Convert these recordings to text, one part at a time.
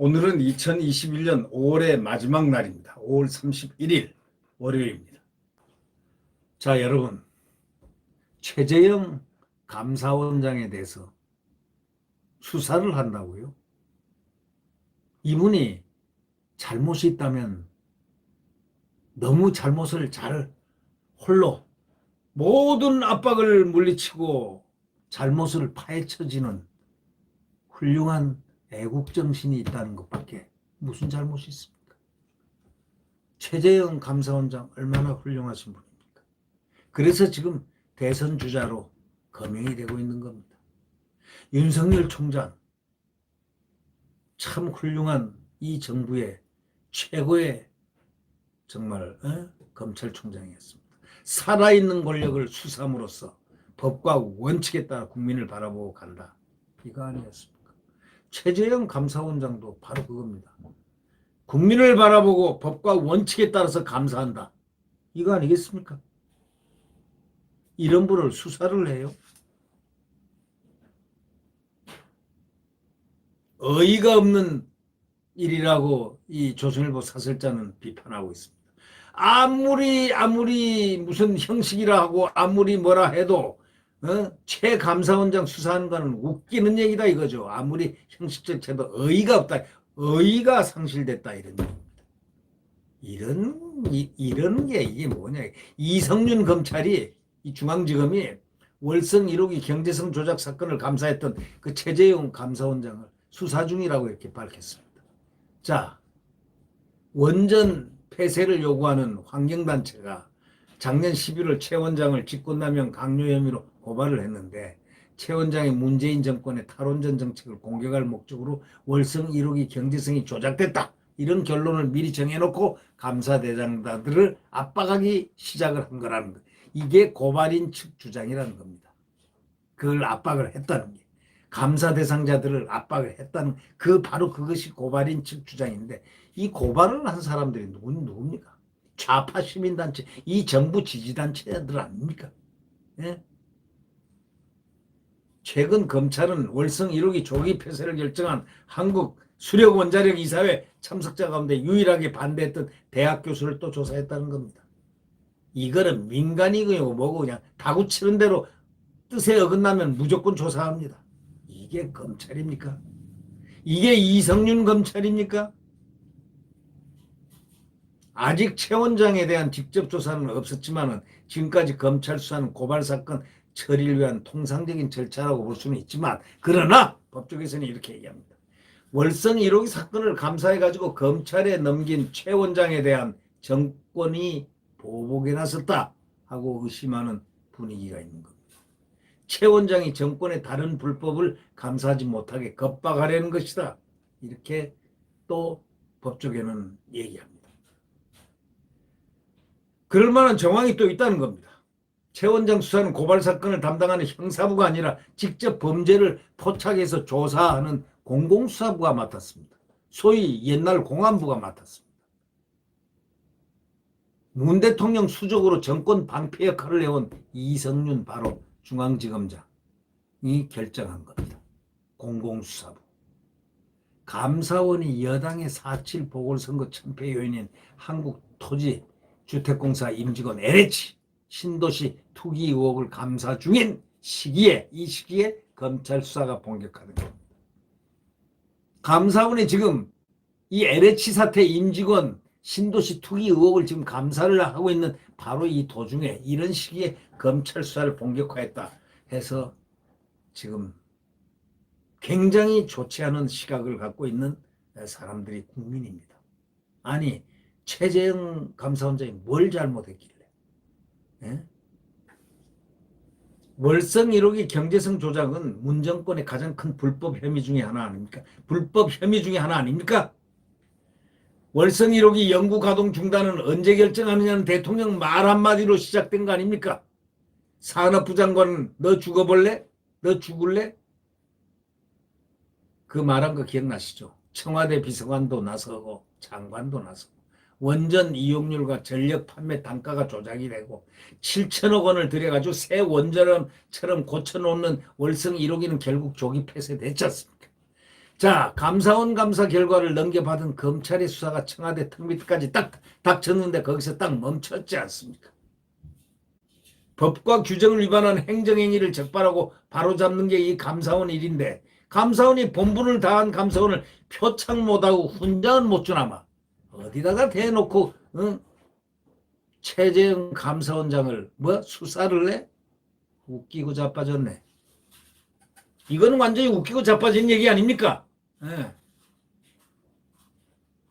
오늘은 2021년 5월의 마지막 날입니다. 5월 31일 월요일입니다. 자, 여러분, 최재형 감사원장에 대해서 수사를 한다고요? 이분이 잘못이 있다면 너무 잘못을 잘 홀로 모든 압박을 물리치고 잘못을 파헤쳐지는 훌륭한 애국정신이 있다는 것밖에 무슨 잘못이 있습니까? 최재형 감사원장 얼마나 훌륭하신 분입니까? 그래서 지금 대선 주자로 거명이 되고 있는 겁니다. 윤석열 총장 참 훌륭한 이 정부의 최고의 정말 검찰총장이었습니다. 살아있는 권력을 수삼으로써 법과 원칙에 따라 국민을 바라보고 간다. 이거 아니었습니까? 최재형 감사원장도 바로 그겁니다. 국민을 바라보고 법과 원칙에 따라서 감사한다. 이거 아니겠습니까? 이런 분을 수사를 해요. 어이가 없는 일이라고 이 조선일보 사설자는 비판하고 있습니다. 아무리 무슨 형식이라 하고 아무리 뭐라 해도 최 감사원장 수사하는 거는 웃기는 얘기다 이거죠. 아무리 형식적 채도 어이가 없다. 어이가 상실됐다 이런 얘기입니다. 이런 게 이게 뭐냐. 이성윤 검찰이 이 중앙지검이 월성 1호기 경제성 조작 사건을 감사했던 그 최재형 감사원장을 수사 중이라고 이렇게 밝혔습니다. 자, 원전 폐쇄를 요구하는 환경단체가 작년 11월 최 원장을 직권남용 강요 혐의로 고발을 했는데 최 원장이 문재인 정권의 탈원전 정책을 공격할 목적으로 월성 1호기 경제성이 조작됐다. 이런 결론을 미리 정해놓고 감사 대상자들을 압박하기 시작을 한 거라는 거예요. 이게 고발인 측 주장이라는 겁니다. 그걸 압박을 했다는 게. 감사 대상자들을 압박을 했다는 바로 그것이 고발인 측 주장인데 이 고발을 한 사람들이 누굽니까? 좌파 시민단체, 이 정부 지지단체들 아닙니까? 예? 최근 검찰은 월성 1호기 조기 폐쇄를 결정한 한국 수력원자력 이사회 참석자 가운데 유일하게 반대했던 대학 교수를 또 조사했다는 겁니다. 이거는 민간이고 뭐고 그냥 다구치는 대로 뜻에 어긋나면 무조건 조사합니다. 이게 검찰입니까? 이게 이성윤 검찰입니까? 아직 최 원장에 대한 직접 조사는 없었지만 지금까지 검찰 수사는 고발 사건 처리를 위한 통상적인 절차라고 볼 수는 있지만 그러나 법조계에서는 이렇게 얘기합니다. 월성 1호기 사건을 감사해가지고 검찰에 넘긴 최 원장에 대한 정권이 보복에 나섰다 하고 의심하는 분위기가 있는 겁니다. 최 원장이 정권의 다른 불법을 감사하지 못하게 겁박하려는 것이다. 이렇게 또 법조계는 얘기합니다. 그럴 만한 정황이 또 있다는 겁니다. 최 원장 수사는 고발 사건을 담당하는 형사부가 아니라 직접 범죄를 포착해서 조사하는 공공수사부가 맡았습니다. 소위 옛날 공안부가 맡았습니다. 문 대통령 수족으로 정권 방패 역할을 해온 이성윤 바로 중앙지검장이 결정한 겁니다. 공공수사부. 감사원이 여당의 4.7 보궐선거 참패 요인인 한국토지주택공사 임직원 LH 신도시 투기 의혹을 감사 중인 이 시기에 검찰 수사가 본격화된 겁니다. 감사원이 지금 이 LH 사태 임직원 신도시 투기 의혹을 지금 감사를 하고 있는 바로 이 도중에 이런 시기에 검찰 수사를 본격화했다 해서 지금 굉장히 좋지 않은 시각을 갖고 있는 사람들이 국민입니다. 아니 최재형 감사원장이 뭘 잘못했길래 월성 1호기 경제성 조작은 문 정권의 가장 큰 불법 혐의 중에 하나 아닙니까? 불법 혐의 중에 하나 아닙니까? 월성 1호기 연구 가동 중단은 언제 결정하느냐는 대통령 말 한마디로 시작된 거 아닙니까? 산업부 장관은 너 죽어볼래? 너 죽을래? 그 말한 거 기억나시죠? 청와대 비서관도 나서고 장관도 나서고 원전 이용률과 전력 판매 단가가 조작이 되고 7천억 원을 들여가지고 새 원전처럼 고쳐놓는 월성 1호기는 결국 조기 폐쇄됐지 않습니까? 자, 감사원 감사 결과를 넘겨받은 검찰의 수사가 청와대 턱 밑까지 딱 닥쳤는데 거기서 딱 멈췄지 않습니까? 법과 규정을 위반한 행정행위를 적발하고 바로잡는 게 이 감사원 일인데 감사원이 본분을 다한 감사원을 표창 못하고 훈장은 못 주나마 어디다가 대놓고 응? 최재형 감사원장을 뭐 수사를 해? 웃기고 자빠졌네. 이거는 완전히 웃기고 자빠진 얘기 아닙니까? 예.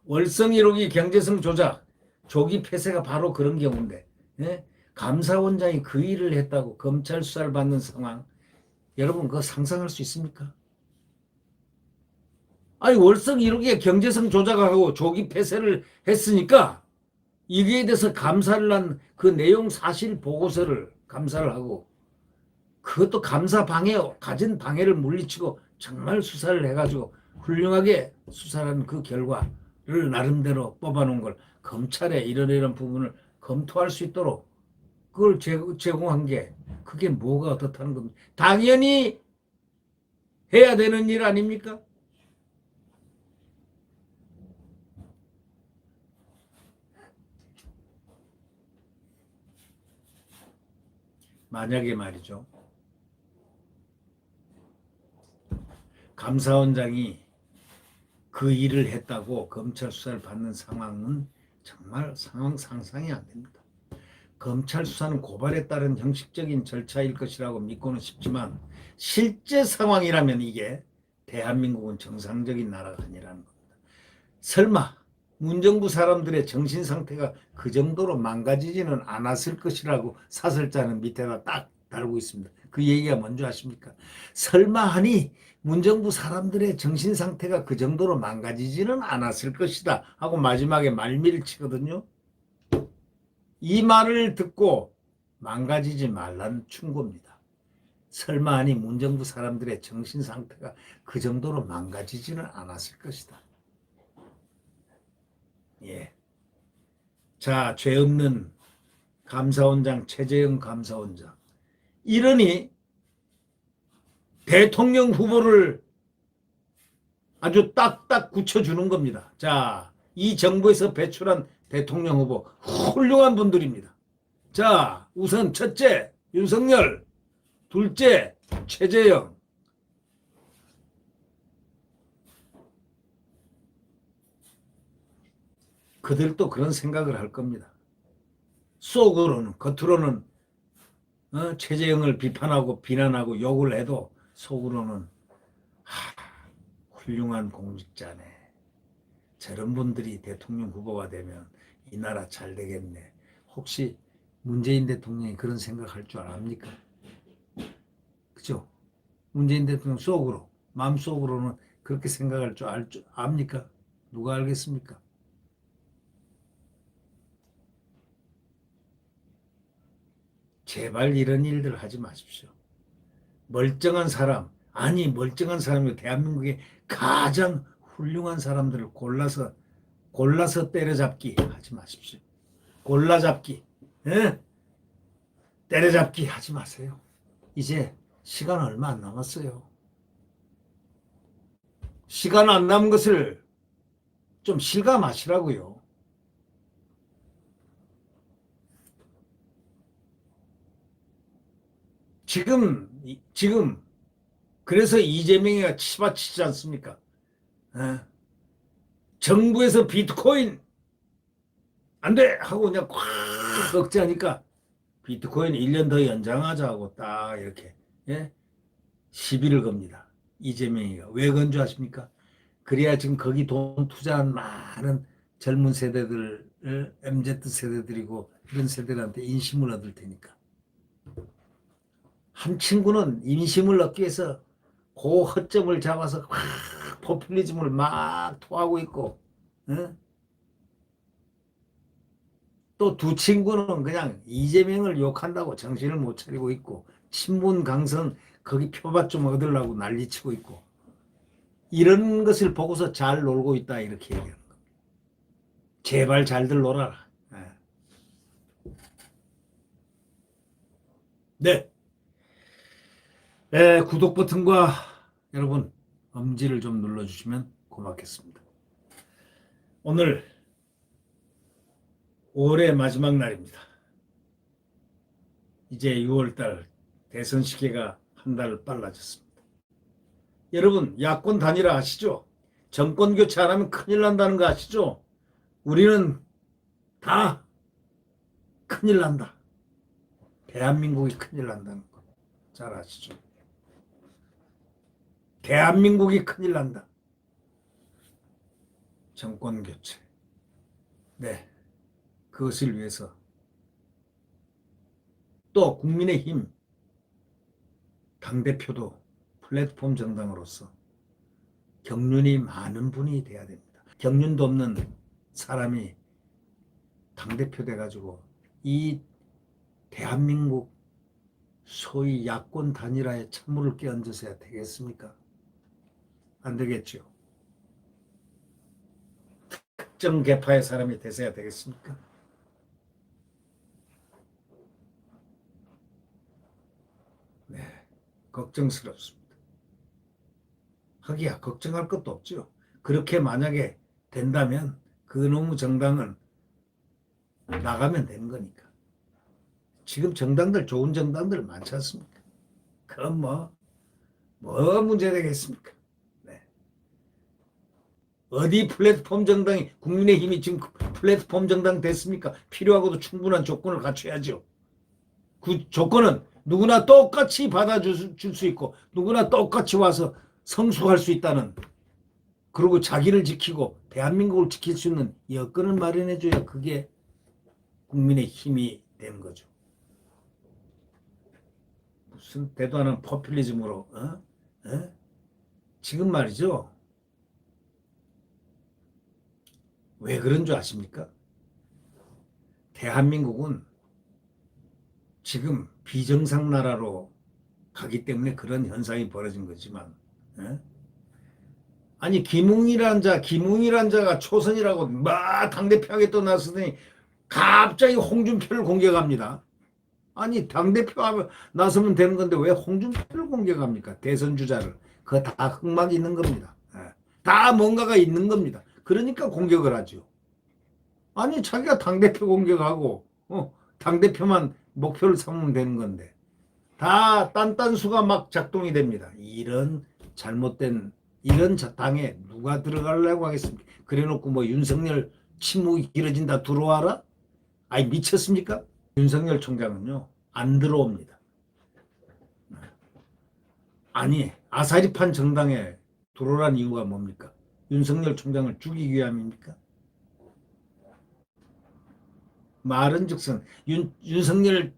월성 1호기 경제성 조작, 조기 폐쇄가 바로 그런 경우인데 예? 감사원장이 그 일을 했다고 검찰 수사를 받는 상황 여러분 그거 상상할 수 있습니까? 아니 월성 1호기에 경제성 조작하고 조기 폐쇄를 했으니까 이게 대해서 감사를 한 그 내용 사실 보고서를 감사를 하고 그것도 감사 방해 가진 방해를 물리치고 정말 수사를 해가지고 훌륭하게 수사한 그 결과를 나름대로 뽑아놓은 걸 검찰에 이런 부분을 검토할 수 있도록 그걸 제공한 게 그게 뭐가 어떻다는 겁니다. 당연히 해야 되는 일 아닙니까? 만약에 말이죠. 감사원장이 그 일을 했다고 검찰 수사를 받는 상황은 정말 상황 상상이 안 됩니다. 검찰 수사는 고발에 따른 형식적인 절차일 것이라고 믿고는 싶지만 실제 상황이라면 이게 대한민국은 정상적인 나라가 아니라는 겁니다. 설마 문정부 사람들의 정신 상태가 그 정도로 망가지지는 않았을 것이라고 사설자는 밑에다 딱 달고 있습니다. 그 얘기가 뭔지 아십니까? 설마 하니 문정부 사람들의 정신 상태가 그 정도로 망가지지는 않았을 것이다 하고 마지막에 말미를 치거든요. 이 말을 듣고 망가지지 말라는 충고입니다. 설마 하니 문정부 사람들의 정신 상태가 그 정도로 망가지지는 않았을 것이다. 예. 자, 죄 없는 감사원장 최재형 감사원장. 이러니 대통령 후보를 아주 딱딱 굳혀주는 겁니다. 자, 이 정부에서 배출한 대통령 후보 훌륭한 분들입니다. 자, 우선 첫째 윤석열, 둘째 최재형. 그들도 그런 생각을 할 겁니다. 속으로는 겉으로는 최재형을 비판하고 비난하고 욕을 해도 속으로는 훌륭한 공직자네. 저런 분들이 대통령 후보가 되면 이 나라 잘 되겠네. 혹시 문재인 대통령이 그런 생각할 줄 압니까? 그죠? 문재인 대통령 속으로, 마음속으로는 그렇게 생각할 줄 압니까? 누가 알겠습니까? 제발 이런 일들 하지 마십시오. 멀쩡한 사람, 아니 멀쩡한 사람이 대한민국의 가장 훌륭한 사람들을 골라서 때려잡기 하지 마십시오. 골라잡기, 예? 때려잡기 하지 마세요. 이제 시간 얼마 안 남았어요. 시간 안 남은 것을 좀 실감하시라고요. 지금 그래서 이재명이가 치받치지 않습니까? 에? 정부에서 비트코인 안 돼! 하고 그냥 꽉 억제하니까 비트코인 1년 더 연장하자고 딱 이렇게 예? 시비를 겁니다. 이재명이가. 왜 건 줄 아십니까? 그래야 지금 거기 돈 투자한 많은 젊은 세대들, MZ 세대들이고 이런 세대들한테 인심을 얻을 테니까. 한 친구는 인심을 얻기 위해서 그 허점을 잡아서 확 포퓰리즘을 막 토하고 있고 어? 또 두 친구는 그냥 이재명을 욕한다고 정신을 못 차리고 있고 친문 강성 거기 표밭 좀 얻으려고 난리치고 있고 이런 것을 보고서 잘 놀고 있다 이렇게 얘기하는 겁니다. 제발 잘들 놀아라. 네. 네, 구독 버튼과 여러분 엄지를 좀 눌러주시면 고맙겠습니다. 오늘 5월의 마지막 날입니다. 이제 6월달 대선 시기가 한 달 빨라졌습니다. 여러분, 야권 단일화 아시죠? 정권 교체 안 하면 큰일 난다는 거 아시죠? 우리는 다 큰일 난다. 대한민국이 큰일 난다는 거 잘 아시죠? 대한민국이 큰일 난다. 정권 교체. 네, 그것을 위해서 또 국민의힘 당대표도 플랫폼 정당으로서 경륜이 많은 분이 돼야 됩니다. 경륜도 없는 사람이 당대표 돼가지고 이 대한민국 소위 야권 단일화에 찬물을 끼얹으셔야 되겠습니까? 안 되겠죠. 특정 계파의 사람이 되셔야 되겠습니까? 네, 걱정스럽습니다. 하기야 걱정할 것도 없죠. 그렇게 만약에 된다면 그 놈의 정당은 나가면 되는 거니까. 지금 정당들 좋은 정당들 많지 않습니까? 그럼 뭐 문제 되겠습니까? 네. 어디 플랫폼 정당이 국민의힘이 지금 플랫폼 정당 됐습니까? 필요하고도 충분한 조건을 갖춰야죠. 그 조건은 누구나 똑같이 받아줄 수 있고 누구나 똑같이 와서 성숙할 수 있다는, 그리고 자기를 지키고 대한민국을 지킬 수 있는 여건을 마련해줘야 그게 국민의 힘이 되는 거죠. 무슨 대도 않은 포퓰리즘으로 지금 말이죠. 왜 그런 줄 아십니까? 대한민국은 지금 비정상 나라로 가기 때문에 그런 현상이 벌어진 거지만, 아니 김웅이란 자가 초선이라고 막 당대표하게 또 나서더니 갑자기 홍준표를 공격합니다. 아니 당대표 나서면 되는 건데 왜 홍준표를 공격합니까? 대선 주자를. 그거 다 흑막이 있는 겁니다. 다 뭔가가 있는 겁니다. 그러니까 공격을 하죠. 아니 자기가 당대표 공격하고 당대표만 목표를 삼으면 되는 건데 다 딴딴수가 막 작동이 됩니다. 이런 잘못된 이런 당에 누가 들어가려고 하겠습니까? 그래놓고 뭐 윤석열 침묵이 길어진다 들어와라? 아니 미쳤습니까? 윤석열 총장은요 안 들어옵니다. 아니 아사리판 정당에 들어오란 이유가 뭡니까? 윤석열 총장을 죽이기 위함입니까? 말은즉슨 윤석열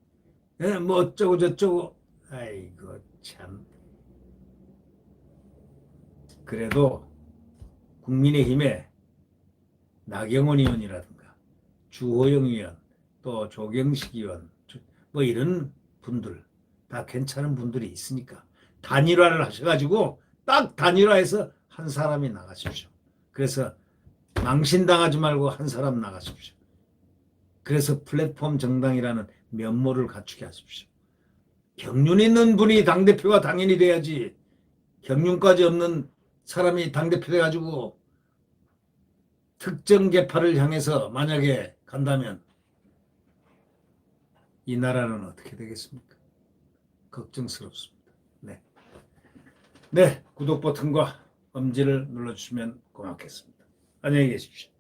뭐 어쩌고 저쩌고. 아이고 참. 그래도 국민의힘에 나경원 의원이라든가 주호영 의원 또 조경식 의원 뭐 이런 분들 다 괜찮은 분들이 있으니까 단일화를 하셔가지고 딱 단일화해서 한 사람이 나가십시오. 그래서 망신당하지 말고 한 사람 나가십시오. 그래서 플랫폼 정당이라는 면모를 갖추게 하십시오. 경륜 있는 분이 당대표가 당연히 돼야지, 경륜까지 없는 사람이 당대표 돼가지고 특정 계파를 향해서 만약에 간다면 이 나라는 어떻게 되겠습니까? 걱정스럽습니다. 네, 구독 버튼과 엄지를 눌러주시면 고맙겠습니다. 안녕히 계십시오.